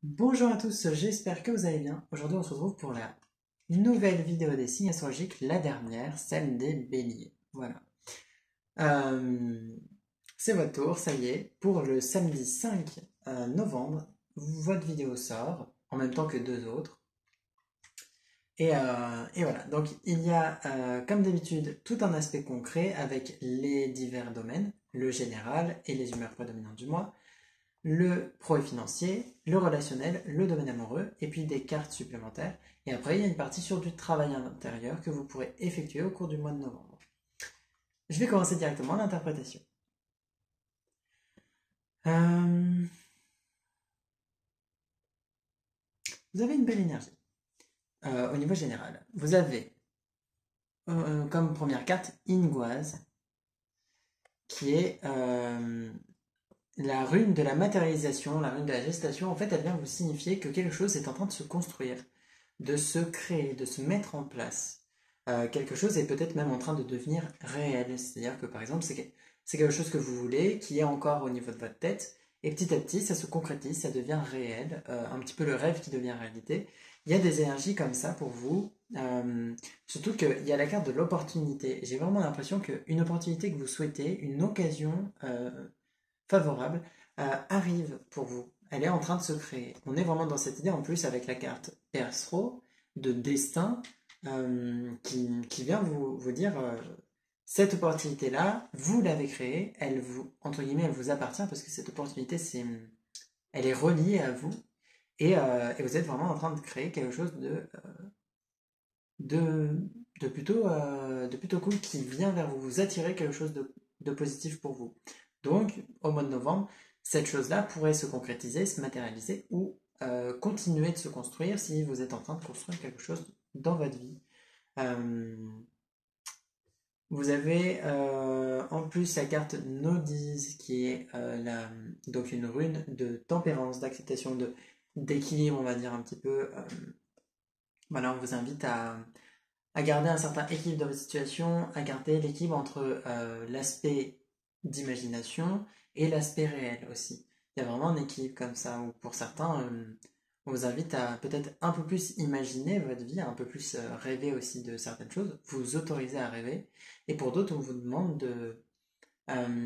Bonjour à tous, j'espère que vous allez bien. Aujourd'hui, on se retrouve pour la nouvelle vidéo des signes astrologiques, la dernière, celle des béliers. Voilà. Euh, c'est votre tour, ça y est. Pour le samedi 5 novembre, votre vidéo sort, en même temps que deux autres. Et voilà, donc il y a, comme d'habitude, tout un aspect concret avec les divers domaines, le général et les humeurs prédominantes du mois, le pro et financier, le relationnel, le domaine amoureux, et puis des cartes supplémentaires. Et après, il y a une partie sur du travail intérieur que vous pourrez effectuer au cours du mois de novembre. Je vais commencer directement l'interprétation. Euh, vous avez une belle énergie au niveau général. Vous avez comme première carte Ingoise, qui est la rune de la matérialisation, la rune de la gestation. En fait, elle vient vous signifier que quelque chose est en train de se construire, de se créer, de se mettre en place. Quelque chose est peut-être même en train de devenir réel. C'est-à-dire que par exemple, c'est quelque chose que vous voulez, qui est encore au niveau de votre tête, et petit à petit, ça se concrétise, ça devient réel, un petit peu le rêve qui devient réalité. Il y a des énergies comme ça pour vous, surtout qu'il y a la carte de l'opportunité. J'ai vraiment l'impression qu'une opportunité que vous souhaitez, une occasion favorable, arrive pour vous. Elle est en train de se créer. On est vraiment dans cette idée en plus avec la carte Persro de destin qui vient vous dire cette opportunité-là, vous l'avez créée, elle vous, entre guillemets, elle vous appartient parce que cette opportunité, elle est reliée à vous et vous êtes vraiment en train de créer quelque chose de, de plutôt cool qui vient vers vous, vous attirer quelque chose de positif pour vous. Donc, au mois de novembre, cette chose-là pourrait se concrétiser, se matérialiser ou continuer de se construire si vous êtes en train de construire quelque chose dans votre vie. Euh, Vous avez en plus la carte Nodise qui est donc une rune de tempérance, d'acceptation, d'équilibre, on va dire un petit peu. Voilà, on vous invite à garder un certain équilibre dans votre situation, à garder l'équilibre entre l'aspect d'imagination et l'aspect réel aussi. Il y a vraiment un équilibre comme ça, où pour certains, on vous invite à peut-être un peu plus imaginer votre vie, un peu plus rêver aussi de certaines choses, vous autoriser à rêver. Et pour d'autres, on vous demande de,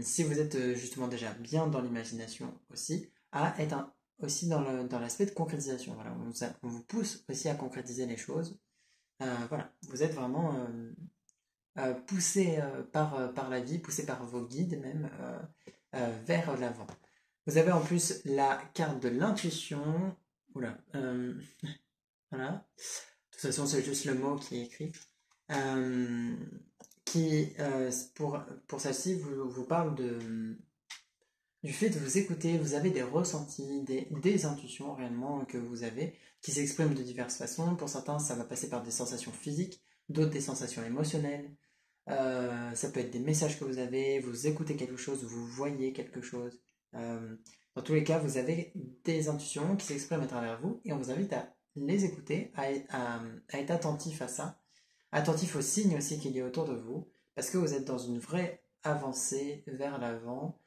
si vous êtes justement déjà bien dans l'imagination aussi, à être aussi dans l'aspect de concrétisation. Voilà, on vous pousse aussi à concrétiser les choses. Voilà, vous êtes vraiment poussé par la vie, poussé par vos guides même vers l'avant. Vous avez en plus la carte de l'intuition. Oula, voilà. De toute façon, c'est juste le mot qui est écrit. Euh, qui, pour celle-ci, vous parle du fait de vous écouter. Vous avez des ressentis, des intuitions réellement que vous avez, qui s'expriment de diverses façons. Pour certains, ça va passer par des sensations physiques, d'autres des sensations émotionnelles. Ça peut être des messages que vous écoutez quelque chose, vous voyez quelque chose. Euh, dans tous les cas, vous avez des intuitions qui s'expriment à travers vous et on vous invite à les écouter, à être attentif à ça, attentif aux signes aussi qu'il y a autour de vous, parce que vous êtes dans une vraie avancée vers l'avant.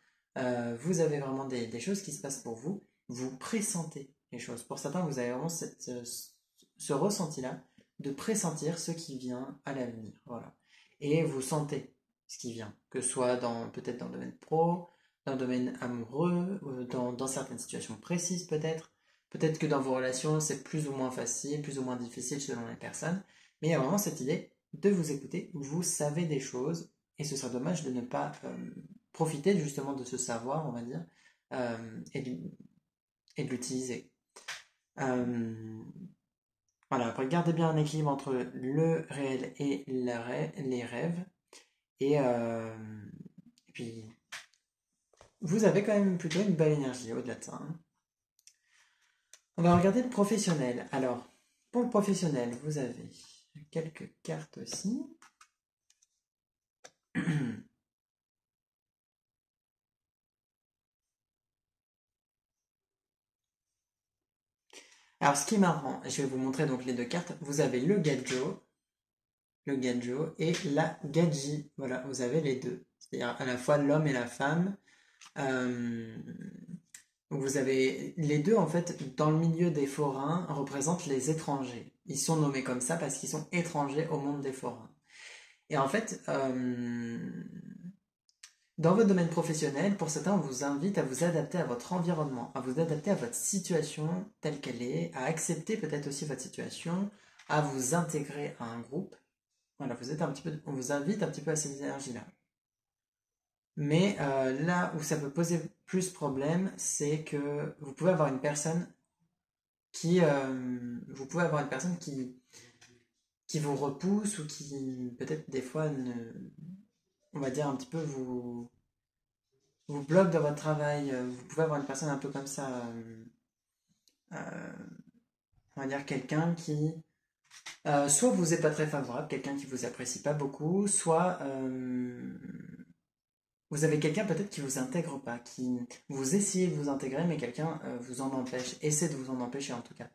Vous avez vraiment des choses qui se passent pour vous, vous pressentez les choses. Pour certains, vous avez vraiment ce ressenti-là de pressentir ce qui vient à l'avenir. Voilà. Et vous sentez ce qui vient, que ce soit peut-être dans le domaine pro, dans le domaine amoureux, dans certaines situations précises peut-être. Peut-être que dans vos relations, c'est plus ou moins facile, plus ou moins difficile selon les personnes. Mais il y a vraiment cette idée de vous écouter. Vous savez des choses et ce serait dommage de ne pas profiter justement de ce savoir, on va dire, et de l'utiliser. Euh, voilà, après, gardez bien un équilibre entre le réel et les rêves. Et puis, vous avez quand même plutôt une belle énergie au-delà de ça, hein. On va regarder le professionnel. Alors, pour le professionnel, vous avez quelques cartes aussi. Alors, ce qui est marrant, je vais vous montrer donc les deux cartes. Vous avez le Gadjo et la Gadji. Voilà, vous avez les deux. C'est-à-dire à la fois l'homme et la femme. Euh, Donc vous avez les deux en fait dans le milieu des forains représentent les étrangers. Ils sont nommés comme ça parce qu'ils sont étrangers au monde des forains. Et en fait, dans votre domaine professionnel, pour certains, on vous invite à vous adapter à votre environnement, à vous adapter à votre situation telle qu'elle est, à accepter peut-être aussi votre situation, à vous intégrer à un groupe. Voilà, vous êtes un petit peu, on vous invite un petit peu à ces énergies-là. Mais là où ça peut poser plus problème, c'est que vous pouvez avoir une personne vous pouvez avoir une personne qui vous repousse ou qui peut-être des fois on va dire un petit peu vous bloque dans votre travail. Vous pouvez avoir une personne un peu comme ça, euh, on va dire quelqu'un qui soit vous est pas très favorable, quelqu'un qui vous apprécie pas beaucoup, soit vous avez quelqu'un peut-être qui vous intègre pas, qui vous essayez de vous intégrer, mais quelqu'un vous en empêche, essaie de vous en empêcher en tout cas.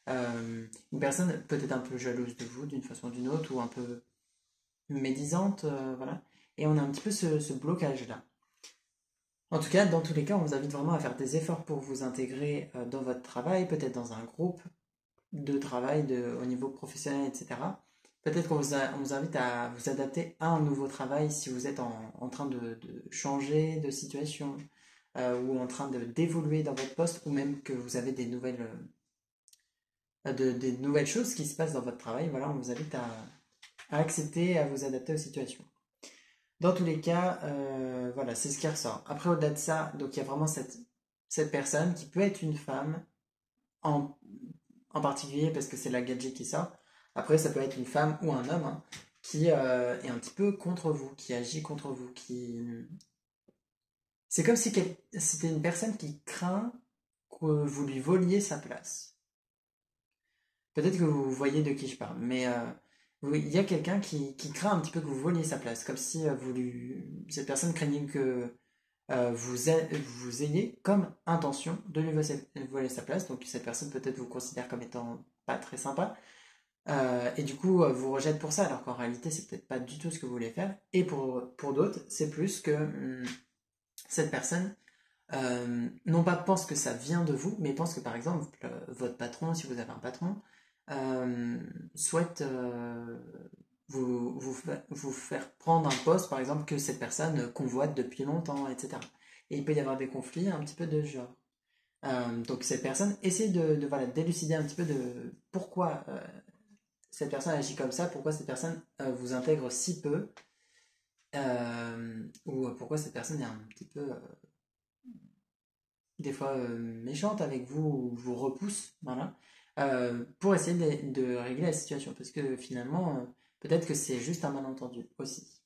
Une personne peut-être un peu jalouse de vous d'une façon ou d'une autre, ou un peu médisante, voilà. Et on a un petit peu ce blocage-là. En tout cas, dans tous les cas, on vous invite vraiment à faire des efforts pour vous intégrer dans votre travail, peut-être dans un groupe de travail au niveau professionnel, etc. Peut-être on vous invite à vous adapter à un nouveau travail si vous êtes en train de changer de situation ou en train d'évoluer dans votre poste ou même que vous avez des nouvelles choses qui se passent dans votre travail. Voilà, on vous invite à accepter, à vous adapter aux situations. Dans tous les cas, voilà, c'est ce qui ressort. Après, au-delà de ça, donc il y a vraiment cette personne qui peut être une femme en, en particulier parce que c'est la gadget qui sort. Après, ça peut être une femme ou un homme hein, qui est un petit peu contre vous, qui agit contre vous, qui... C'est comme si c'était une personne qui craint que vous lui voliez sa place. Peut-être que vous voyez de qui je parle, mais il y a quelqu'un qui craint un petit peu que vous voliez sa place, comme si cette personne craignait que vous ayez comme intention de lui voler sa place. Donc cette personne peut-être vous considère comme étant pas très sympa. Et du coup, vous rejette pour ça, alors qu'en réalité, c'est peut-être pas du tout ce que vous voulez faire. Et pour d'autres, c'est plus que cette personne, non pas pense que ça vient de vous, mais pense que par exemple, votre patron, si vous avez un patron, euh, souhaite vous faire prendre un poste, par exemple, que cette personne convoite depuis longtemps, etc. Et il peut y avoir des conflits un petit peu de ce genre. Donc cette personne essaie voilà, d'élucider un petit peu de pourquoi cette personne agit comme ça, pourquoi cette personne vous intègre si peu, ou pourquoi cette personne est un petit peu, des fois, méchante avec vous, ou vous repousse, voilà, pour essayer de régler la situation, parce que finalement, peut-être que c'est juste un malentendu aussi.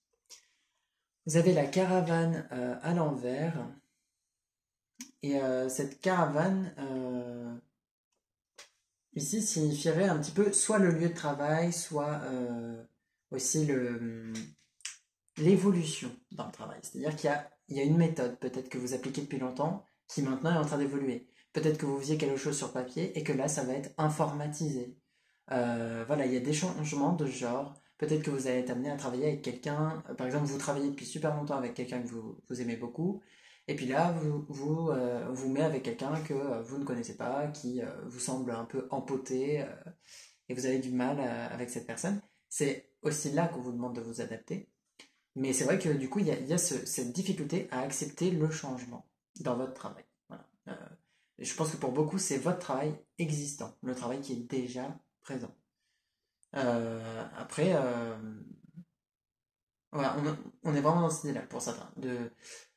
Vous avez la caravane à l'envers, et cette caravane, ici, signifierait un petit peu soit le lieu de travail, soit aussi l'évolution dans le travail. C'est-à-dire qu'il y a une méthode, peut-être que vous appliquez depuis longtemps, qui maintenant est en train d'évoluer. Peut-être que vous faisiez quelque chose sur papier et que là, ça va être informatisé. Voilà, il y a des changements de genre. Peut-être que vous allez être amené à travailler avec quelqu'un. Par exemple, vous travaillez depuis super longtemps avec quelqu'un que vous aimez beaucoup. Et puis là, vous met avec quelqu'un que vous ne connaissez pas, qui vous semble un peu empoté, et vous avez du mal avec cette personne. C'est aussi là qu'on vous demande de vous adapter. Mais c'est vrai que du coup, il y a cette difficulté à accepter le changement dans votre travail. Voilà. Je pense que pour beaucoup, c'est votre travail existant, le travail qui est déjà présent. Après, voilà, on est vraiment dans cette idée-là pour certains,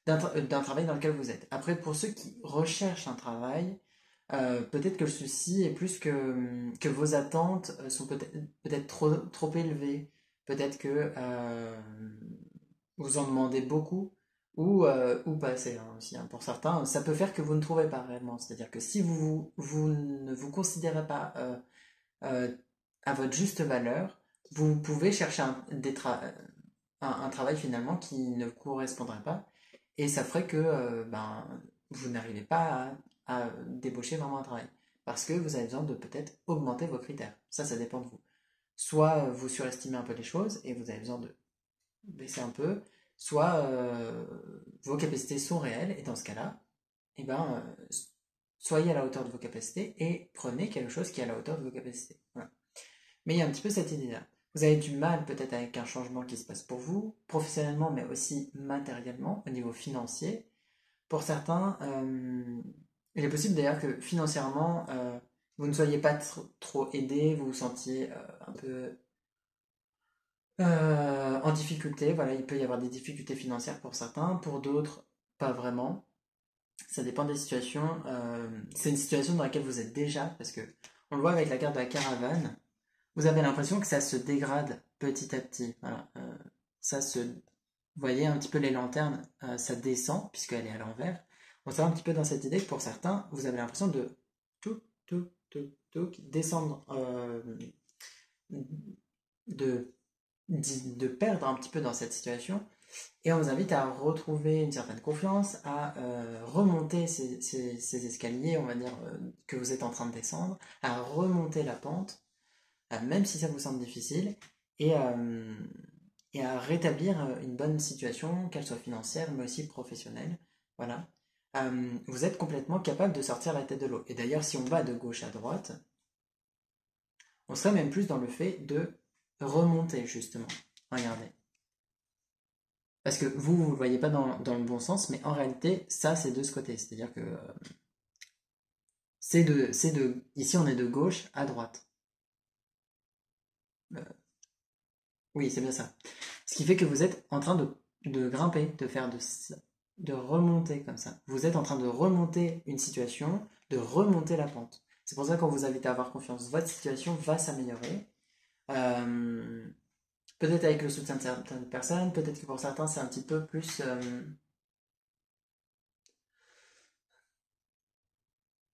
d'un travail dans lequel vous êtes. Après, pour ceux qui recherchent un travail, peut-être que le souci est plus que vos attentes sont peut-être trop élevées. Peut-être que vous en demandez beaucoup ou pas assez hein, aussi. Hein. Pour certains, ça peut faire que vous ne trouvez pas réellement. C'est-à-dire que si vous ne vous considérez pas euh, à votre juste valeur, vous pouvez chercher un travail finalement qui ne vous correspondrait pas et ça ferait que ben, vous n'arrivez pas à débaucher vraiment un travail parce que vous avez besoin de peut-être augmenter vos critères. Ça dépend de vous. Soit vous surestimez un peu les choses et vous avez besoin de baisser un peu, soit vos capacités sont réelles et dans ce cas-là, eh ben, soyez à la hauteur de vos capacités et prenez quelque chose qui est à la hauteur de vos capacités. Voilà. Mais il y a un petit peu cette idée-là. Vous avez du mal peut-être avec un changement qui se passe pour vous, professionnellement, mais aussi matériellement, au niveau financier. Pour certains, il est possible d'ailleurs que financièrement, vous ne soyez pas trop aidé, vous vous sentiez un peu en difficulté. Voilà, il peut y avoir des difficultés financières pour certains, pour d'autres, pas vraiment. Ça dépend des situations. C'est une situation dans laquelle vous êtes déjà, parce que on le voit avec la carte de la caravane. Vous avez l'impression que ça se dégrade petit à petit. Voilà, ça se, vous voyez un petit peu les lanternes, ça descend puisqu'elle est à l'envers. On sent un petit peu dans cette idée que pour certains, vous avez l'impression de tout descendre, de, de perdre un petit peu dans cette situation. Et on vous invite à retrouver une certaine confiance, à remonter ces escaliers, on va dire, que vous êtes en train de descendre, à remonter la pente, même si ça vous semble difficile, et, euh, et à rétablir une bonne situation, qu'elle soit financière, mais aussi professionnelle. Voilà. Vous êtes complètement capable de sortir la tête de l'eau. Et d'ailleurs, si on va de gauche à droite, on serait même plus dans le fait de remonter, justement. Regardez. Parce que vous ne le voyez pas dans le bon sens, mais en réalité, ça, c'est de ce côté. C'est-à-dire que ici, on est de gauche à droite. Euh, oui, c'est bien ça. Ce qui fait que vous êtes en train de grimper, de remonter comme ça. Vous êtes en train de remonter une situation, de remonter la pente. C'est pour ça qu'on vous invite à avoir confiance. Votre situation va s'améliorer. Euh, Peut-être avec le soutien de certaines personnes, peut-être que pour certains, c'est un petit peu plus...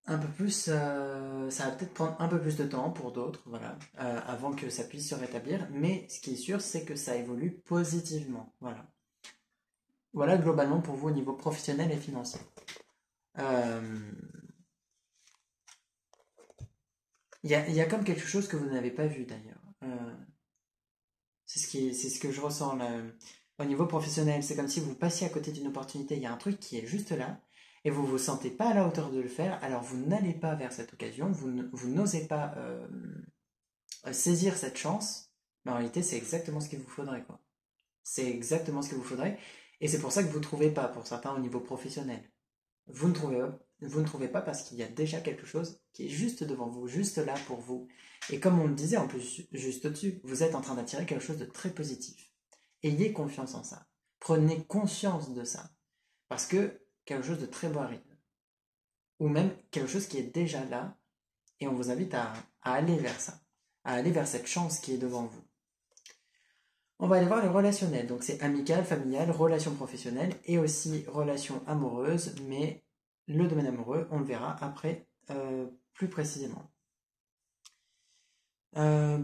un peu plus, ça va peut-être prendre un peu plus de temps pour d'autres, voilà, avant que ça puisse se rétablir. Mais ce qui est sûr, c'est que ça évolue positivement, voilà. Voilà globalement pour vous au niveau professionnel et financier. Euh, il y a comme quelque chose que vous n'avez pas vu d'ailleurs. C'est ce que je ressens là. Au niveau professionnel. C'est comme si vous passiez à côté d'une opportunité. Il y a un truc qui est juste là et vous vous sentez pas à la hauteur de le faire. Alors vous n'allez pas vers cette occasion. Vous n'osez pas saisir cette chance. Mais en réalité, c'est exactement ce qu'il vous faudrait, quoi. C'est exactement ce qu'il vous faudrait. Et c'est pour ça que vous ne trouvez pas, pour certains, au niveau professionnel. Vous ne trouvez, vous ne trouvez pas parce qu'il y a déjà quelque chose qui est juste devant vous, juste là pour vous. Et comme on le disait en plus juste au-dessus, vous êtes en train d'attirer quelque chose de très positif. Ayez confiance en ça. Prenez conscience de ça. Parce que quelque chose de très beau arrive. Ou même quelque chose qui est déjà là. Et on vous invite à aller vers ça. À aller vers cette chance qui est devant vous. On va aller voir les relationnels. Donc c'est amical, familial, relations professionnelles et aussi relations amoureuses. Mais le domaine amoureux, on le verra après plus précisément. On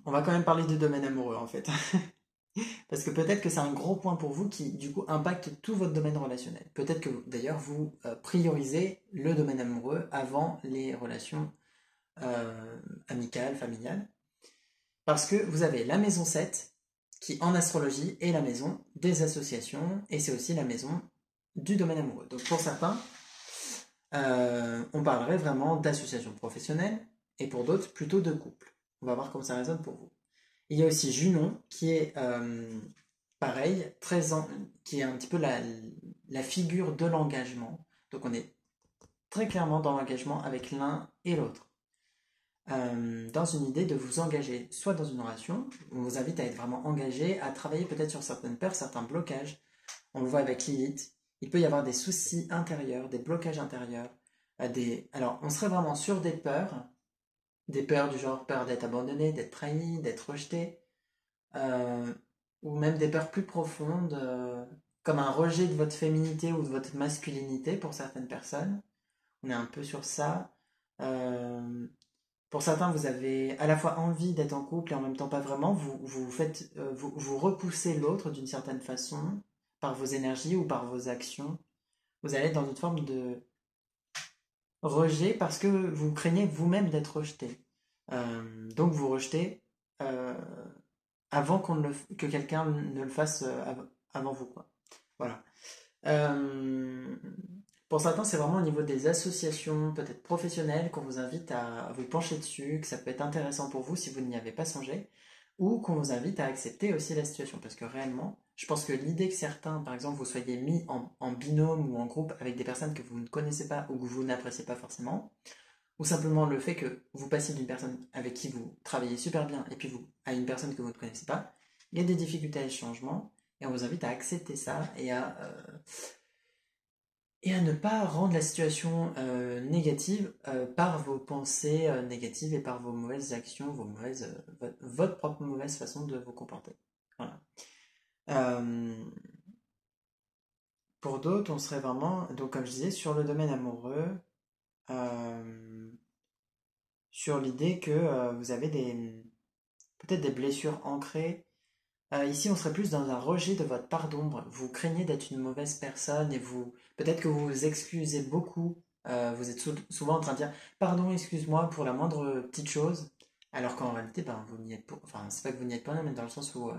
va quand même parler du domaine amoureux en fait. Parce que peut-être que c'est un gros point pour vous qui du coup impacte tout votre domaine relationnel. Peut-être que d'ailleurs vous priorisez le domaine amoureux avant les relations amicales, familiales. Parce que vous avez la maison 7 qui en astrologie est la maison des associations et c'est aussi la maison du domaine amoureux. Donc pour certains, on parlerait vraiment d'associations professionnelles et pour d'autres plutôt de couple. On va voir comment ça résonne pour vous. Il y a aussi Junon qui est pareil, qui est un petit peu la figure de l'engagement. Donc on est très clairement dans l'engagement avec l'un et l'autre. Dans une idée de vous engager, soit dans une relation, on vous invite à être vraiment engagé, à travailler peut-être sur certaines peurs, certains blocages. On le voit avec Lilith. Il peut y avoir des soucis intérieurs, des blocages intérieurs. Alors, on serait vraiment sur des peurs du genre peur d'être abandonné, d'être trahi, d'être rejeté, euh, ou même des peurs plus profondes, comme un rejet de votre féminité ou de votre masculinité pour certaines personnes. On est un peu sur ça. Euh, pour certains, vous avez à la fois envie d'être en couple et en même temps pas vraiment. Vous repoussez l'autre d'une certaine façon par vos énergies ou par vos actions. Vous allez être dans une forme de rejet parce que vous craignez vous-même d'être rejeté. Donc vous rejetez euh, avant que quelqu'un ne le fasse avant vous, quoi. Voilà. Euh, Pour certains, c'est vraiment au niveau des associations, peut-être professionnelles, qu'on vous invite à vous pencher dessus, que ça peut être intéressant pour vous si vous n'y avez pas songé, ou qu'on vous invite à accepter aussi la situation. Parce que réellement, je pense que l'idée que certains, par exemple, vous soyez mis en binôme ou en groupe avec des personnes que vous ne connaissez pas ou que vous n'appréciez pas forcément, ou simplement le fait que vous passiez d'une personne avec qui vous travaillez super bien et puis vous à une personne que vous ne connaissez pas, il y a des difficultés à ce changement et on vous invite à accepter ça et à ne pas rendre la situation négative par vos pensées négatives et par vos mauvaises actions, votre propre mauvaise façon de vous comporter. Voilà. Euh, pour d'autres, on serait vraiment, donc comme je disais, sur le domaine amoureux, euh, sur l'idée que vous avez peut-être des blessures ancrées. Ici, on serait plus dans un rejet de votre part d'ombre. Vous craignez d'être une mauvaise personne et peut-être que vous vous excusez beaucoup. Vous êtes souvent en train de dire pardon, excuse-moi pour la moindre petite chose, alors qu'en réalité, ben, vous n'y êtes pas. Enfin, c'est pas que vous n'y êtes pas, mais dans le sens où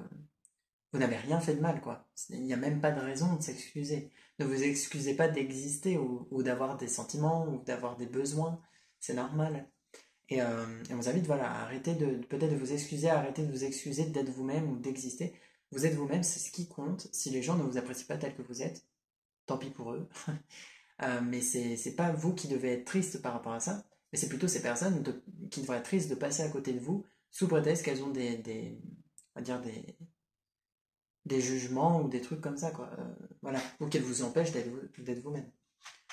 vous n'avez rien fait de mal, quoi. Il n'y a même pas de raison de s'excuser. Ne vous excusez pas d'exister ou d'avoir des sentiments ou d'avoir des besoins. C'est normal. Et on vous invite voilà, à arrêter peut-être de vous excuser, à arrêter de vous excuser d'être vous-même ou d'exister. Vous êtes vous-même, c'est ce qui compte. Si les gens ne vous apprécient pas tel que vous êtes, tant pis pour eux. Mais c'est pas vous qui devez être triste par rapport à ça, mais c'est plutôt ces personnes qui devraient être tristes de passer à côté de vous sous prétexte qu'elles ont on va dire des jugements ou des trucs comme ça, quoi. Voilà. Ou qu'elles vous empêchent d'être vous-même.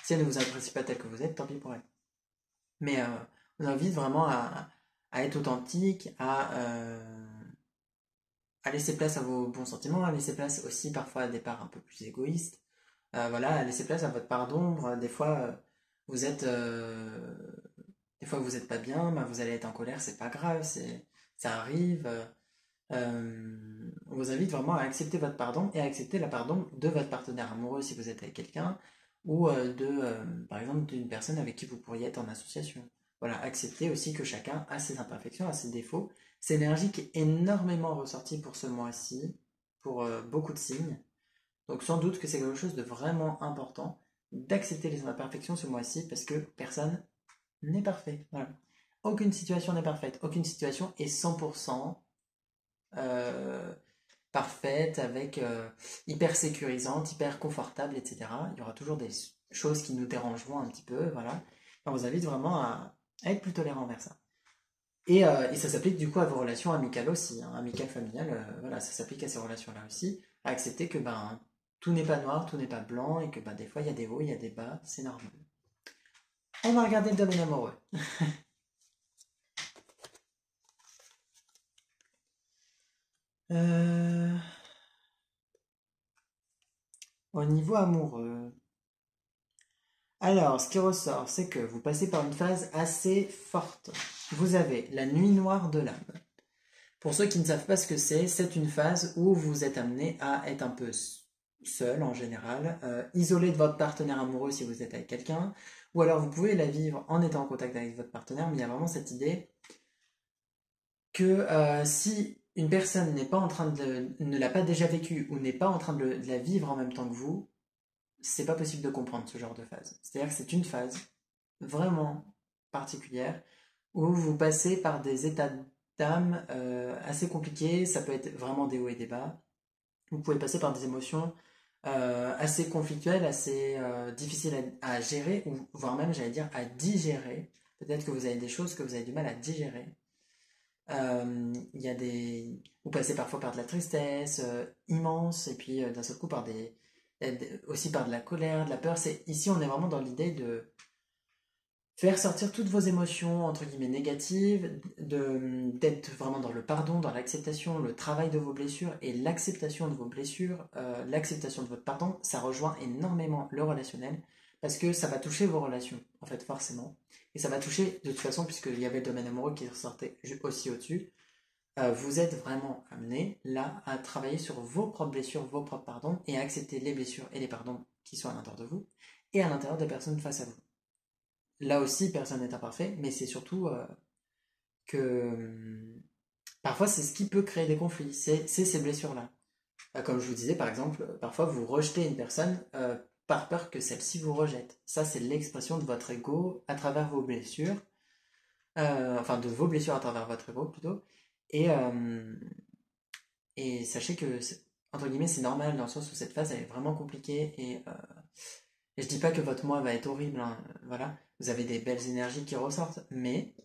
Si elles ne vous apprécient pas tel que vous êtes, tant pis pour elles. Mais on invite vraiment à être authentique, à laisser place à vos bons sentiments, à laisser place aussi parfois à des parts un peu plus égoïstes. Voilà, à laisser place à votre part d'ombre. Des fois, vous êtes, des fois vous êtes pas bien, bah, vous allez être en colère, c'est pas grave, ça arrive. On vous invite vraiment à accepter votre pardon et à accepter la pardon de votre partenaire amoureux si vous êtes avec quelqu'un ou par exemple, d'une personne avec qui vous pourriez être en association. Voilà, accepter aussi que chacun a ses imperfections, a ses défauts. C'est l'énergie qui est énormément ressortie pour ce mois-ci, pour beaucoup de signes. Donc sans doute que c'est quelque chose de vraiment important d'accepter les imperfections ce mois-ci parce que personne n'est parfait. Voilà. Aucune situation n'est parfaite. Aucune situation est 100% euh, parfaite, avec hyper sécurisante, hyper confortable, etc. Il y aura toujours des choses qui nous dérangeront un petit peu, voilà. On vous invite vraiment à être plus tolérant vers ça. Et ça s'applique du coup à vos relations amicales aussi, hein, amicales, familiales, voilà, ça s'applique à ces relations-là aussi, à accepter que ben tout n'est pas noir, tout n'est pas blanc, et que ben, des fois il y a des hauts, il y a des bas, c'est normal. On va regarder le domaine amoureux. Euh, Au niveau amoureux, alors, ce qui ressort, c'est que vous passez par une phase assez forte. Vous avez la nuit noire de l'âme. Pour ceux qui ne savent pas ce que c'est une phase où vous êtes amené à être un peu seul en général, isolé de votre partenaire amoureux si vous êtes avec quelqu'un, ou alors vous pouvez la vivre en étant en contact avec votre partenaire, mais il y a vraiment cette idée que si une personne n'est pas en train ne l'a pas déjà vécu ou n'est pas en train de la vivre en même temps que vous, c'est pas possible de comprendre ce genre de phase. C'est-à-dire que c'est une phase vraiment particulière où vous passez par des états d'âme assez compliqués. Ça peut être vraiment des hauts et des bas. Vous pouvez passer par des émotions assez conflictuelles, assez difficiles à gérer, ou voire même, j'allais dire, à digérer. Peut-être que vous avez des choses que vous avez du mal à digérer. Il y a vous passez parfois par de la tristesse immense, et puis d'un seul coup aussi par de la colère, de la peur. Ici, on est vraiment dans l'idée de faire sortir toutes vos émotions, entre guillemets, négatives, d'être vraiment dans le pardon, dans l'acceptation, le travail de vos blessures et l'acceptation de vos blessures, l'acceptation de votre pardon, ça rejoint énormément le relationnel, parce que ça va toucher vos relations, en fait, forcément. Et ça va toucher, de toute façon, puisqu'il y avait le domaine amoureux qui ressortait aussi au-dessus, vous êtes vraiment amené, là, à travailler sur vos propres blessures, vos propres pardons, et à accepter les blessures et les pardons qui sont à l'intérieur de vous, et à l'intérieur des personnes face à vous. Là aussi, personne n'est imparfait, mais c'est surtout que parfois c'est ce qui peut créer des conflits, c'est ces blessures-là. Comme je vous disais, par exemple, parfois vous rejetez une personne par peur que celle-ci vous rejette. Ça, c'est l'expression de votre ego à travers vos blessures, enfin de vos blessures à travers votre ego plutôt. Et, euh, et sachez que, entre guillemets, c'est normal dans le sens où cette phase elle est vraiment compliquée. Et je dis pas que votre mois va être horrible, hein, voilà, vous avez des belles énergies qui ressortent, mais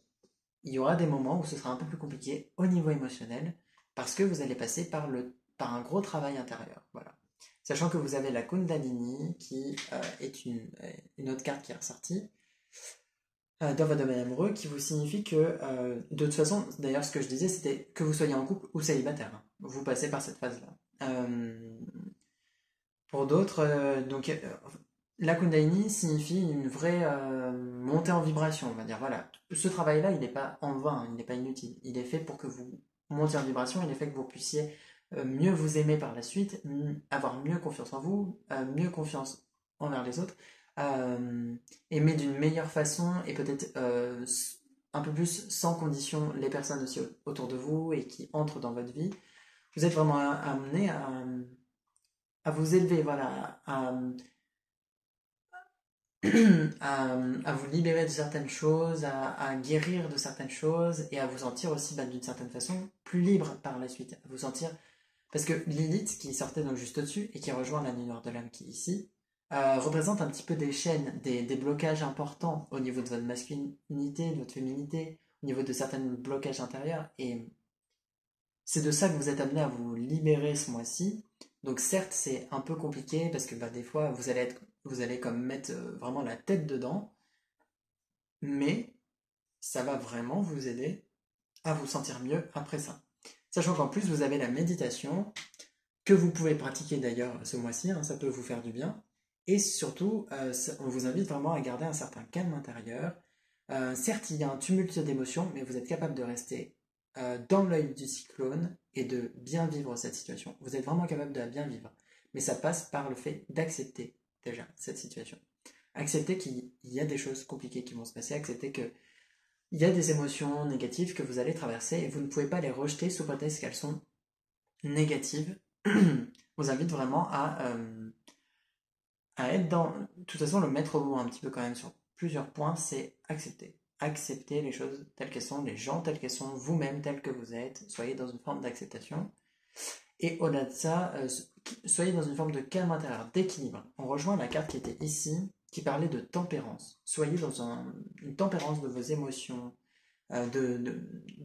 il y aura des moments où ce sera un peu plus compliqué au niveau émotionnel parce que vous allez passer par un gros travail intérieur. Voilà. Sachant que vous avez la Kundalini qui est une autre carte qui est ressortie dans votre domaine amoureux qui vous signifie que, de toute façon, d'ailleurs ce que je disais c'était que vous soyez en couple ou célibataire, hein, vous passez par cette phase-là. Pour d'autres, la Kundalini signifie une vraie montée en vibration, on va dire. Voilà, ce travail-là, il n'est pas en vain, il n'est pas inutile. Il est fait pour que vous montiez en vibration, il est fait que vous puissiez mieux vous aimer par la suite, avoir mieux confiance en vous, mieux confiance envers les autres, aimer d'une meilleure façon et peut-être un peu plus sans condition les personnes aussi autour de vous et qui entrent dans votre vie. Vous êtes vraiment amené à vous élever, voilà, à vous libérer de certaines choses, à guérir de certaines choses et à vous sentir aussi d'une certaine façon plus libre par la suite. À vous sentir. Parce que Lilith, qui sortait donc juste au-dessus et qui rejoint la nuit noire de l'âme qui est ici, représente un petit peu des chaînes, des blocages importants au niveau de votre masculinité, de votre féminité, au niveau de certains blocages intérieurs. Et c'est de ça que vous êtes amené à vous libérer ce mois-ci. Donc certes, c'est un peu compliqué parce que des fois, vous allez comme mettre vraiment la tête dedans, mais ça va vraiment vous aider à vous sentir mieux après ça. Sachant qu'en plus, vous avez la méditation, que vous pouvez pratiquer d'ailleurs ce mois-ci, hein, ça peut vous faire du bien. Et surtout, on vous invite vraiment à garder un certain calme intérieur. Certes, il y a un tumulte d'émotions, mais vous êtes capable de rester dans l'œil du cyclone et de bien vivre cette situation. Vous êtes vraiment capable de la bien vivre. Mais ça passe par le fait d'accepter déjà cette situation. Accepter qu'il y a des choses compliquées qui vont se passer, accepter qu'il y a des émotions négatives que vous allez traverser et vous ne pouvez pas les rejeter sous prétexte qu'elles sont négatives. Vous invite vraiment à être dans. De toute façon, le maître mot un petit peu quand même sur plusieurs points, c'est accepter. Accepter les choses telles qu'elles sont, les gens tels qu'elles sont, vous-même tel que vous êtes. Soyez dans une forme d'acceptation. Et au-delà de ça, soyez dans une forme de calme intérieur, d'équilibre. On rejoint la carte qui était ici, qui parlait de tempérance. Soyez dans une tempérance de vos émotions, de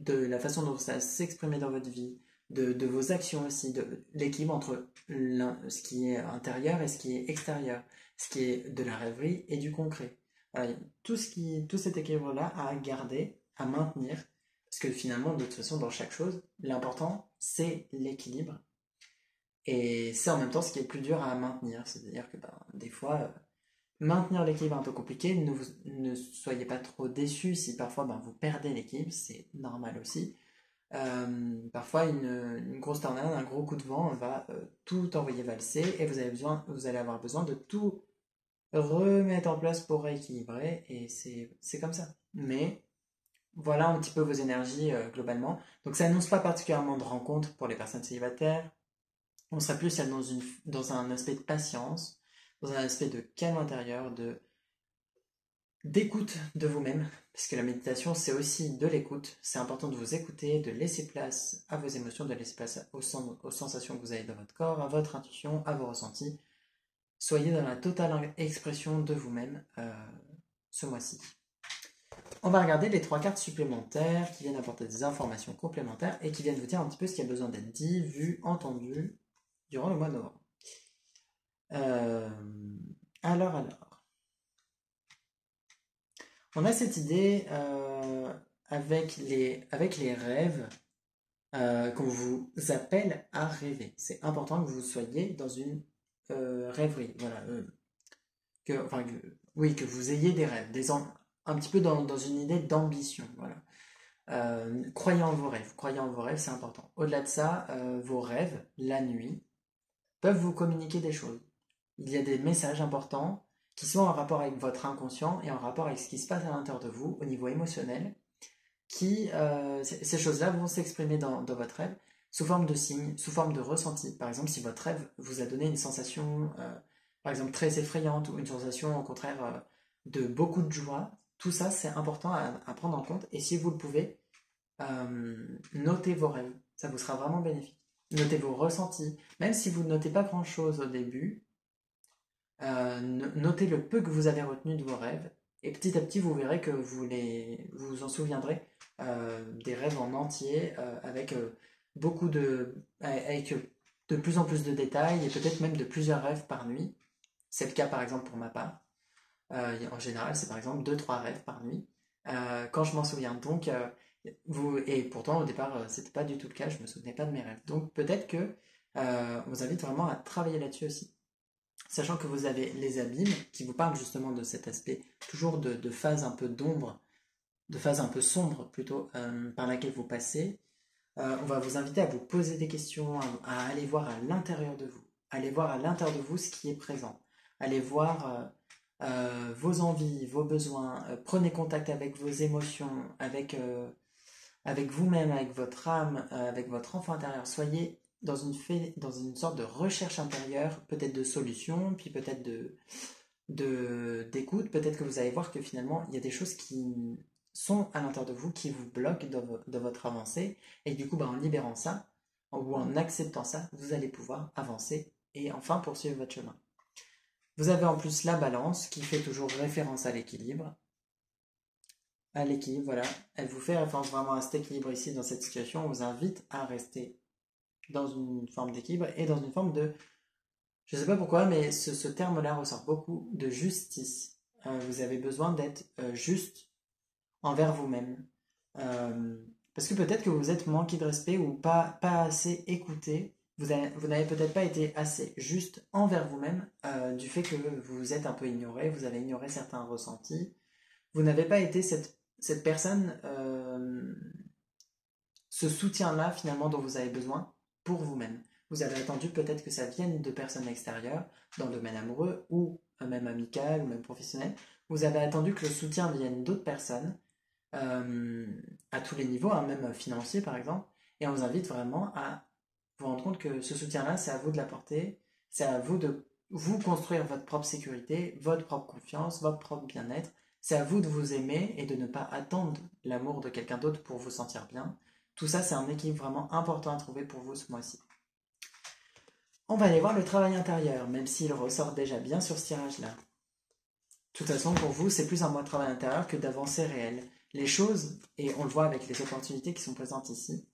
la façon dont ça s'exprimait dans votre vie, de vos actions aussi, de l'équilibre entre ce qui est intérieur et ce qui est extérieur, ce qui est de la rêverie et du concret. Voilà, tout cet équilibre-là à garder, à maintenir, parce que finalement, de toute façon, dans chaque chose, l'important, c'est l'équilibre. Et c'est en même temps ce qui est le plus dur à maintenir. C'est-à-dire que des fois, maintenir l'équilibre est un peu compliqué. Ne soyez pas trop déçus si parfois vous perdez l'équilibre, c'est normal aussi. Parfois, une grosse tornade, un gros coup de vent va tout envoyer valser et vous allez avoir besoin de tout remettre en place pour rééquilibrer et c'est comme ça. Mais voilà un petit peu vos énergies globalement. Donc ça n'annonce pas particulièrement de rencontres pour les personnes célibataires. On serait plus dans un aspect de patience, dans un aspect de calme intérieur, d'écoute de vous-même, parce que la méditation c'est aussi de l'écoute, c'est important de vous écouter, de laisser place à vos émotions, de laisser place aux sensations que vous avez dans votre corps, à votre intuition, à vos ressentis. Soyez dans la totale expression de vous-même ce mois-ci. On va regarder les 3 cartes supplémentaires qui viennent apporter des informations complémentaires et qui viennent vous dire un petit peu ce qui a besoin d'être dit, vu, entendu durant le mois de novembre. Alors. On a cette idée avec les rêves qu'on vous appelle à rêver. C'est important que vous soyez dans une rêverie. Voilà, que vous ayez des rêves, un petit peu dans une idée d'ambition. Voilà. Croyez en vos rêves, c'est important. Au-delà de ça, vos rêves, la nuit, peuvent vous communiquer des choses. Il y a des messages importants qui sont en rapport avec votre inconscient et en rapport avec ce qui se passe à l'intérieur de vous au niveau émotionnel, ces choses-là vont s'exprimer dans votre rêve sous forme de signes, sous forme de ressenti. Par exemple, si votre rêve vous a donné une sensation par exemple très effrayante ou une sensation au contraire de beaucoup de joie, tout ça c'est important à prendre en compte et si vous le pouvez, notez vos rêves, ça vous sera vraiment bénéfique. Notez vos ressentis, même si vous ne notez pas grand-chose au début, notez le peu que vous avez retenu de vos rêves et petit à petit vous verrez que vous vous en souviendrez des rêves en entier avec beaucoup avec de plus en plus de détails et peut-être même de plusieurs rêves par nuit. C'est le cas par exemple pour ma part. En général, c'est par exemple deux trois rêves par nuit quand je m'en souviens. Donc, et pourtant au départ, c'était pas du tout le cas, je me souvenais pas de mes rêves. Donc peut-être que on vous invite vraiment à travailler là-dessus aussi. Sachant que vous avez les abîmes qui vous parlent justement de cet aspect, toujours de phase un peu d'ombre, de phase un peu sombre plutôt, par laquelle vous passez. On va vous inviter à vous poser des questions, à aller voir à l'intérieur de vous. Aller voir à l'intérieur de vous ce qui est présent. Allez voir vos envies, vos besoins. Prenez contact avec vos émotions, avec vous-même, avec votre âme, avec votre enfant intérieur. Soyez dans une sorte de recherche intérieure, peut-être de solutions, puis peut-être d'écoute. Peut-être que vous allez voir que finalement, il y a des choses qui sont à l'intérieur de vous, qui vous bloquent de votre avancée. Et du coup, bah, en libérant ça, ou en acceptant ça, vous allez pouvoir avancer et enfin poursuivre votre chemin. Vous avez en plus la balance qui fait toujours référence à l'équilibre. À l'équilibre, voilà. Elle vous fait référence vraiment à cet équilibre ici dans cette situation. On vous invite à rester dans une forme d'équilibre et dans une forme de... Je ne sais pas pourquoi, mais ce terme-là ressort beaucoup de justice. Vous avez besoin d'être juste envers vous-même. Euh, Parce que peut-être que vous êtes manqué de respect ou pas assez écouté. Vous n'avez peut-être pas été assez juste envers vous-même du fait que vous vous êtes un peu ignoré, vous avez ignoré certains ressentis. Vous n'avez pas été cette personne, ce soutien-là finalement dont vous avez besoin pour vous-même. Vous avez attendu peut-être que ça vienne de personnes extérieures, dans le domaine amoureux ou même amical ou même professionnel. Vous avez attendu que le soutien vienne d'autres personnes, à tous les niveaux, hein, même financier par exemple, et on vous invite vraiment à vous rendre compte que ce soutien-là, c'est à vous de l'apporter, c'est à vous de vous construire votre propre sécurité, votre propre confiance, votre propre bien-être, c'est à vous de vous aimer et de ne pas attendre l'amour de quelqu'un d'autre pour vous sentir bien. Tout ça, c'est un équilibre vraiment important à trouver pour vous ce mois-ci. On va aller voir le travail intérieur, même s'il ressort déjà bien sur ce tirage-là. De toute façon, pour vous, c'est plus un mois de travail intérieur que d'avancée réelle. Les choses, et on le voit avec les opportunités qui sont présentes ici,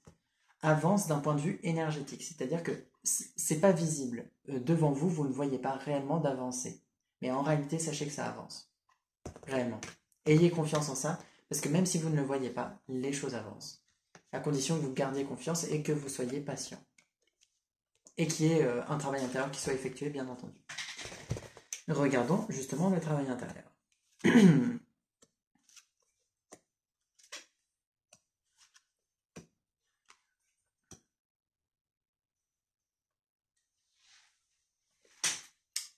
avancent d'un point de vue énergétique. C'est-à-dire que c'est pas visible. Devant vous, vous ne voyez pas réellement d'avancée. Mais en réalité, sachez que ça avance. Réellement. Ayez confiance en ça, parce que même si vous ne le voyez pas, les choses avancent. À condition que vous gardiez confiance et que vous soyez patient. Et qu'il y ait un travail intérieur qui soit effectué, bien entendu. Regardons justement le travail intérieur.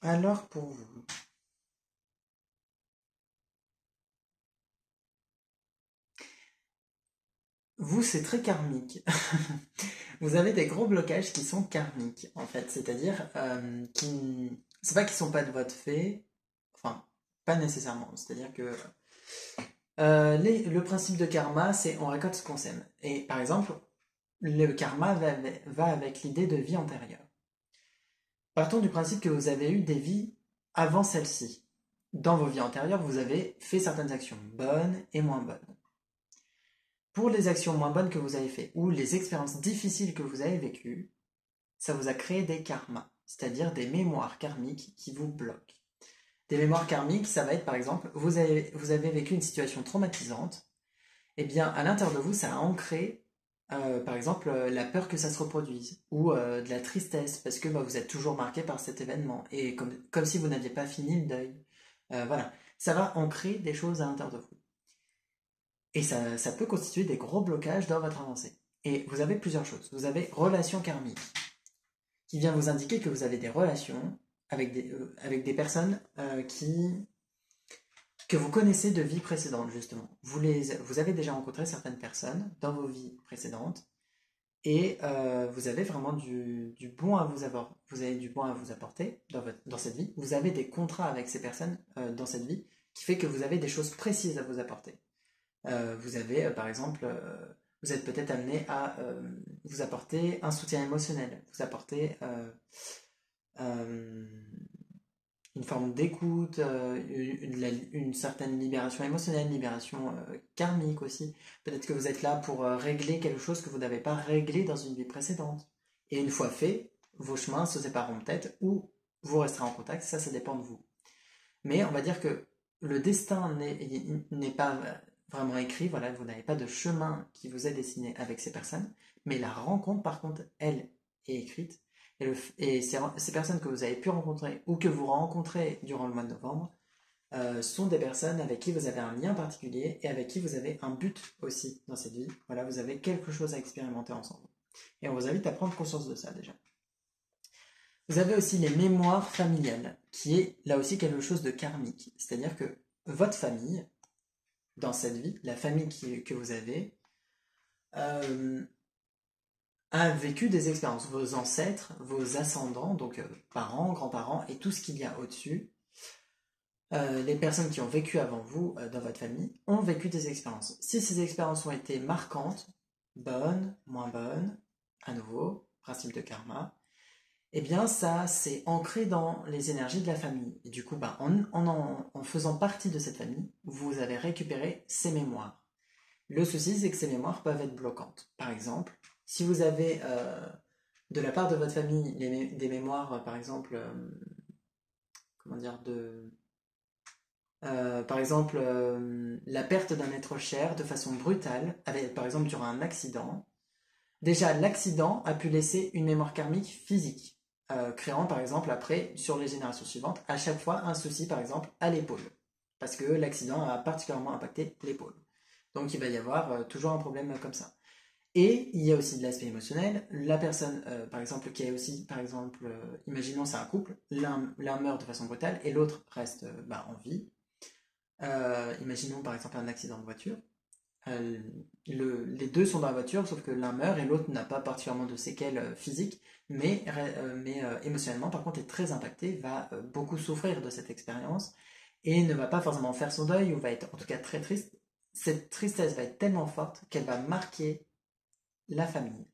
Alors pour vous, vous c'est très karmique. Vous avez des gros blocages qui sont karmiques en fait, c'est-à-dire c'est pas qu'ils sont pas de votre fait, enfin pas nécessairement, c'est-à-dire que le principe de karma c'est on récolte ce qu'on sème. Et par exemple, le karma va avec l'idée de vie antérieure. Partons du principe que vous avez eu des vies avant celle-ci. Dans vos vies antérieures, vous avez fait certaines actions bonnes et moins bonnes. Pour les actions moins bonnes que vous avez faites ou les expériences difficiles que vous avez vécues, ça vous a créé des karmas, c'est-à-dire des mémoires karmiques qui vous bloquent. Des mémoires karmiques, ça va être par exemple, vous avez vécu une situation traumatisante, et bien à l'intérieur de vous, ça a ancré, par exemple, la peur que ça se reproduise, ou de la tristesse, parce que bah, vous êtes toujours marqué par cet événement, et comme si vous n'aviez pas fini le deuil. Voilà, ça va ancrer des choses à l'intérieur de vous. Et ça peut constituer des gros blocages dans votre avancée. Et vous avez plusieurs choses. Vous avez relation karmique, qui vient vous indiquer que vous avez des relations avec des personnes que vous connaissez de vies précédentes, justement. Vous avez déjà rencontré certaines personnes dans vos vies précédentes et vous avez vraiment du bon à vous avoir, vous avez du bon à vous apporter dans cette vie. Vous avez des contrats avec ces personnes dans cette vie qui fait que vous avez des choses précises à vous apporter. Vous avez, par exemple, vous êtes peut-être amené à vous apporter un soutien émotionnel, vous apporter euh, une forme d'écoute, une certaine libération émotionnelle, libération karmique aussi. Peut-être que vous êtes là pour régler quelque chose que vous n'avez pas réglé dans une vie précédente. Et une fois fait, vos chemins se sépareront peut-être ou vous resterez en contact, ça dépend de vous. Mais on va dire que le destin n'est pas vraiment écrit, voilà, vous n'avez pas de chemin qui vous est dessiné avec ces personnes, mais la rencontre, par contre, elle est écrite. Et ces personnes que vous avez pu rencontrer ou que vous rencontrez durant le mois de novembre sont des personnes avec qui vous avez un lien particulier et avec qui vous avez un but aussi dans cette vie. Voilà, vous avez quelque chose à expérimenter ensemble. Et on vous invite à prendre conscience de ça déjà. Vous avez aussi les mémoires familiales, qui est là aussi quelque chose de karmique. C'est-à-dire que votre famille, dans cette vie, la famille que vous avez, euh, a vécu des expériences. Vos ancêtres, vos ascendants, donc parents, grands-parents et tout ce qu'il y a au-dessus, les personnes qui ont vécu avant vous dans votre famille ont vécu des expériences. Si ces expériences ont été marquantes, bonnes, moins bonnes, à nouveau, principe de karma, eh bien ça c'est ancré dans les énergies de la famille. Et du coup, bah, en faisant partie de cette famille, vous avez récupéré ces mémoires. Le souci, c'est que ces mémoires peuvent être bloquantes. Par exemple, si vous avez de la part de votre famille des mémoires, par exemple, comment dire, par exemple, la perte d'un être cher de façon brutale, avec, par exemple durant un accident. Déjà, l'accident a pu laisser une mémoire karmique physique, créant par exemple après, sur les générations suivantes, à chaque fois un souci par exemple à l'épaule, parce que l'accident a particulièrement impacté l'épaule. Donc il va y avoir toujours un problème comme ça. Et il y a aussi de l'aspect émotionnel. La personne, par exemple, qui est aussi, par exemple, imaginons c'est un couple, l'un meurt de façon brutale et l'autre reste bah, en vie. Imaginons par exemple un accident de voiture. Euh, les deux sont dans la voiture, sauf que l'un meurt et l'autre n'a pas particulièrement de séquelles physiques, mais émotionnellement, par contre, est très impacté, va beaucoup souffrir de cette expérience et ne va pas forcément faire son deuil ou va être en tout cas très triste. Cette tristesse va être tellement forte qu'elle va marquer la famille.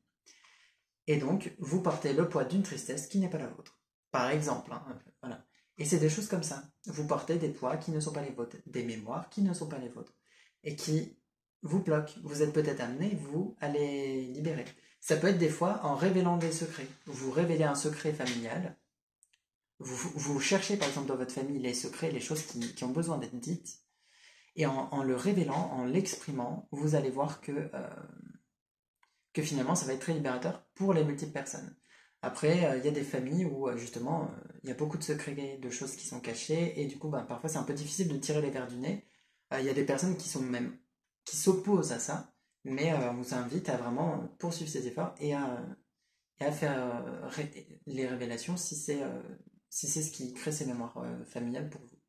Et donc, vous portez le poids d'une tristesse qui n'est pas la vôtre. Par exemple, hein, voilà. Et c'est des choses comme ça. Vous portez des poids qui ne sont pas les vôtres, des mémoires qui ne sont pas les vôtres, et qui vous bloquent. Vous êtes peut-être amené, vous, à les libérer. Ça peut être des fois en révélant des secrets. Vous révélez un secret familial. Vous cherchez par exemple dans votre famille les secrets, les choses qui ont besoin d'être dites. Et en le révélant, en l'exprimant, vous allez voir que finalement ça va être très libérateur pour les multiples personnes. Après, il y a des familles où justement il y a beaucoup de secrets, de choses qui sont cachées, et du coup, bah, parfois c'est un peu difficile de tirer les verres du nez. Il y a des personnes qui sont même qui s'opposent à ça, mais on vous invite à vraiment poursuivre ces efforts et à faire les révélations si c'est ce qui crée ces mémoires familiales pour vous.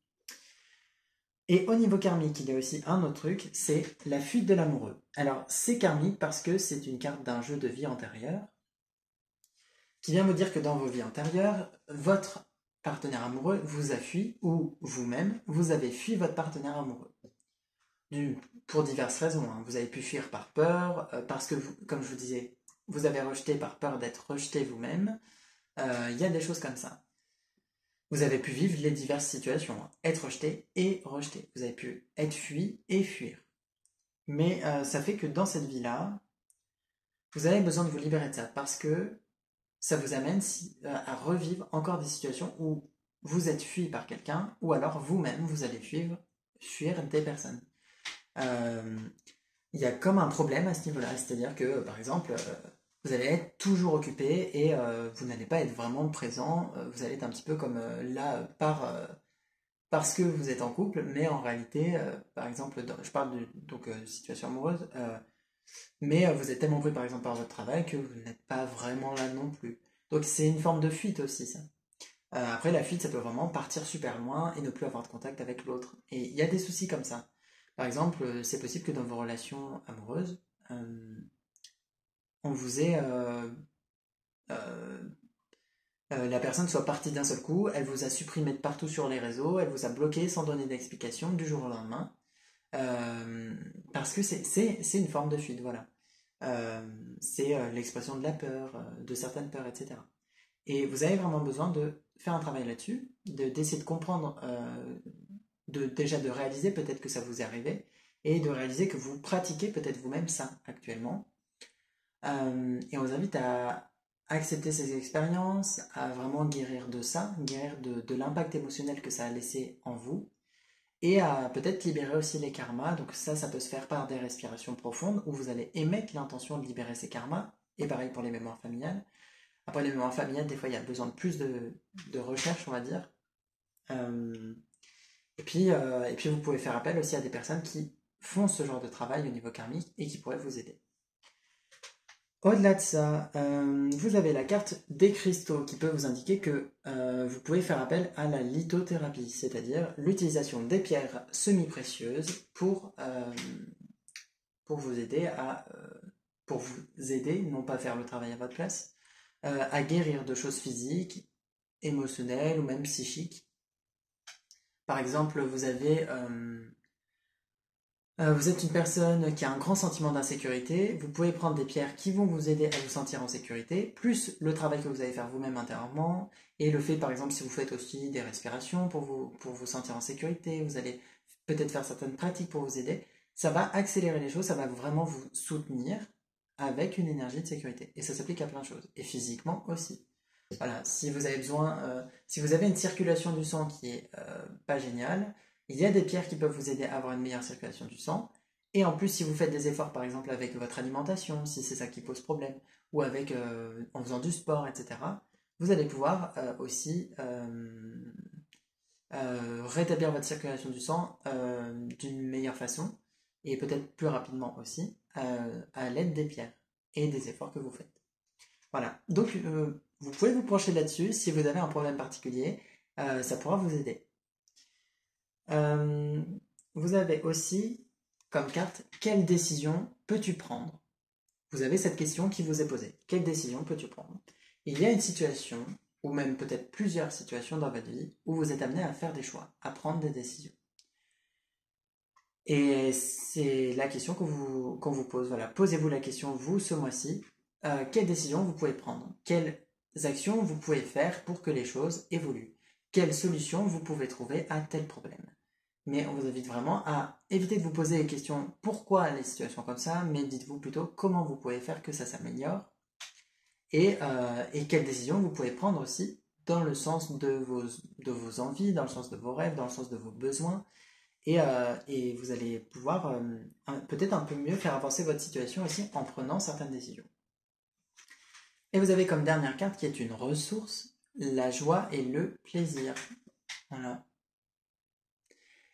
Et au niveau karmique, il y a aussi un autre truc, c'est la fuite de l'amoureux. Alors, c'est karmique parce que c'est une carte d'un jeu de vie antérieur qui vient vous dire que dans vos vies antérieures, votre partenaire amoureux vous a fui ou vous-même, vous avez fui votre partenaire amoureux. Pour diverses raisons, hein. Vous avez pu fuir par peur, parce que, comme je vous disais, vous avez rejeté par peur d'être rejeté vous-même. Il y a des choses comme ça. Vous avez pu vivre les diverses situations, hein. Être rejeté et rejeté. Vous avez pu être fui et fuir. Mais ça fait que dans cette vie-là, vous avez besoin de vous libérer de ça parce que ça vous amène à revivre encore des situations où vous êtes fui par quelqu'un ou alors vous-même vous allez fuir des personnes. Euh, Il y a comme un problème à ce niveau-là, c'est-à-dire que par exemple, vous allez être toujours occupé et vous n'allez pas être vraiment présent, vous allez être un petit peu comme là parce que vous êtes en couple, mais en réalité, par exemple, je parle de situation amoureuse, mais vous êtes tellement pris par exemple par votre travail que vous n'êtes pas vraiment là non plus. Donc c'est une forme de fuite aussi ça. Après la fuite ça peut vraiment partir super loin et ne plus avoir de contact avec l'autre. Et il y a des soucis comme ça. Par exemple, c'est possible que dans vos relations amoureuses, on vous ait la personne soit partie d'un seul coup, elle vous a supprimé de partout sur les réseaux, elle vous a bloqué sans donner d'explication du jour au lendemain, euh, parce que c'est une forme de fuite, voilà. Euh, c'est l'expression de la peur, de certaines peurs, etc. Et vous avez vraiment besoin de faire un travail là-dessus, d'essayer de comprendre, déjà de réaliser peut-être que ça vous est arrivé, et de réaliser que vous pratiquez peut-être vous-même ça actuellement. Et on vous invite à accepter ces expériences, à vraiment guérir de ça, guérir de l'impact émotionnel que ça a laissé en vous, et à peut-être libérer aussi les karmas. Donc ça peut se faire par des respirations profondes, où vous allez émettre l'intention de libérer ces karmas, et pareil pour les mémoires familiales. Après les mémoires familiales, des fois il y a besoin de plus de recherche, on va dire. Euh, et puis vous pouvez faire appel aussi à des personnes qui font ce genre de travail au niveau karmique et qui pourraient vous aider. Au-delà de ça, vous avez la carte des cristaux qui peut vous indiquer que vous pouvez faire appel à la lithothérapie, c'est-à-dire l'utilisation des pierres semi-précieuses pour vous aider pour vous aider, non pas faire le travail à votre place, à guérir de choses physiques, émotionnelles ou même psychiques. Par exemple, vous êtes une personne qui a un grand sentiment d'insécurité, vous pouvez prendre des pierres qui vont vous aider à vous sentir en sécurité, plus le travail que vous allez faire vous-même intérieurement, et le fait, par exemple, si vous faites aussi des respirations pour vous sentir en sécurité, vous allez peut-être faire certaines pratiques pour vous aider, ça va accélérer les choses, ça va vraiment vous soutenir avec une énergie de sécurité. Et ça s'applique à plein de choses, et physiquement aussi. Voilà, si vous avez si vous avez une circulation du sang qui est pas géniale, il y a des pierres qui peuvent vous aider à avoir une meilleure circulation du sang. Et en plus, si vous faites des efforts, par exemple avec votre alimentation, si c'est ça qui pose problème, ou en faisant du sport, etc., vous allez pouvoir aussi rétablir votre circulation du sang d'une meilleure façon, et peut-être plus rapidement aussi, à l'aide des pierres et des efforts que vous faites. Voilà, donc vous pouvez vous pencher là-dessus si vous avez un problème particulier, ça pourra vous aider. Euh, vous avez aussi comme carte, quelle décision peux-tu prendre? Vous avez cette question qui vous est posée. Quelle décision peux-tu prendre? Il y a une situation, ou même peut-être plusieurs situations dans votre vie, où vous êtes amené à faire des choix, à prendre des décisions. Et c'est la question qu'on vous pose. Voilà, posez-vous la question, vous, ce mois-ci, quelle décision vous pouvez prendre? Quelles actions vous pouvez faire pour que les choses évoluent? Quelles solutions vous pouvez trouver à tel problème? Mais on vous invite vraiment à éviter de vous poser les questions pourquoi les situations comme ça, mais dites-vous plutôt comment vous pouvez faire que ça s'améliore et quelles décisions vous pouvez prendre aussi dans le sens de vos envies, dans le sens de vos rêves, dans le sens de vos besoins. Et vous allez pouvoir peut-être un peu mieux faire avancer votre situation aussi en prenant certaines décisions. Et vous avez comme dernière carte qui est une ressource, la joie et le plaisir. Voilà.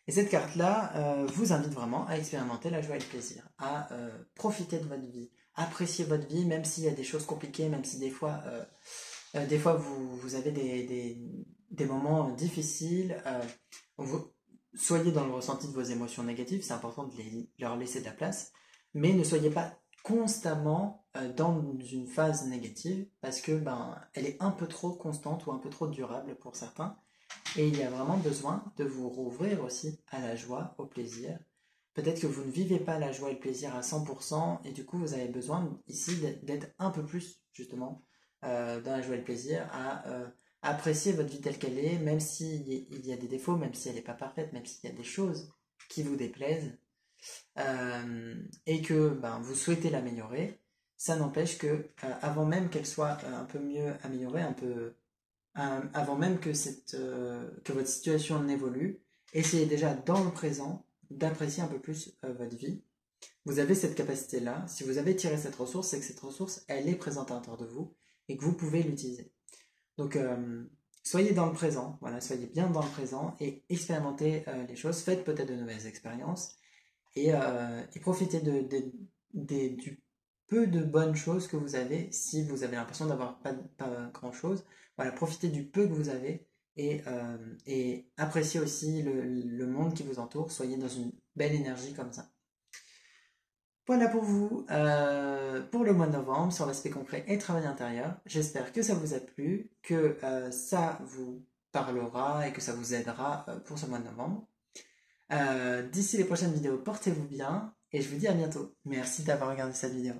Et cette carte-là vous invite vraiment à expérimenter la joie et le plaisir, à profiter de votre vie, apprécier votre vie, même s'il y a des choses compliquées, même si des fois vous avez des moments difficiles. Vous, soyez dans le ressenti de vos émotions négatives, c'est important de leur laisser de la place, mais ne soyez pas constamment dans une phase négative parce que elle est un peu trop constante ou un peu trop durable pour certains. Et il y a vraiment besoin de vous rouvrir aussi à la joie, au plaisir. Peut-être que vous ne vivez pas la joie et le plaisir à 100% et du coup vous avez besoin ici d'être un peu plus justement dans la joie et le plaisir, à apprécier votre vie telle qu'elle est, même s'il y a des défauts, même si elle n'est pas parfaite, même s'il y a des choses qui vous déplaisent et que vous souhaitez l'améliorer. Ça n'empêche que avant même qu'elle soit un peu mieux améliorée, avant même que votre situation n'évolue, essayez déjà dans le présent d'apprécier un peu plus votre vie. Vous avez cette capacité-là. Si vous avez tiré cette ressource, c'est que cette ressource, elle est présente à l'intérieur de vous et que vous pouvez l'utiliser. Donc, soyez dans le présent, voilà, soyez bien dans le présent et expérimentez les choses. Faites peut-être de nouvelles expériences et profitez du peu de bonnes choses que vous avez si vous avez l'impression d'avoir pas grand-chose. Voilà, profitez du peu que vous avez et appréciez aussi le monde qui vous entoure. Soyez dans une belle énergie comme ça. Voilà pour vous, pour le mois de novembre, sur l'aspect concret et travail intérieur. J'espère que ça vous a plu, que ça vous parlera et que ça vous aidera pour ce mois de novembre. D'ici les prochaines vidéos, portez-vous bien et je vous dis à bientôt. Merci d'avoir regardé cette vidéo.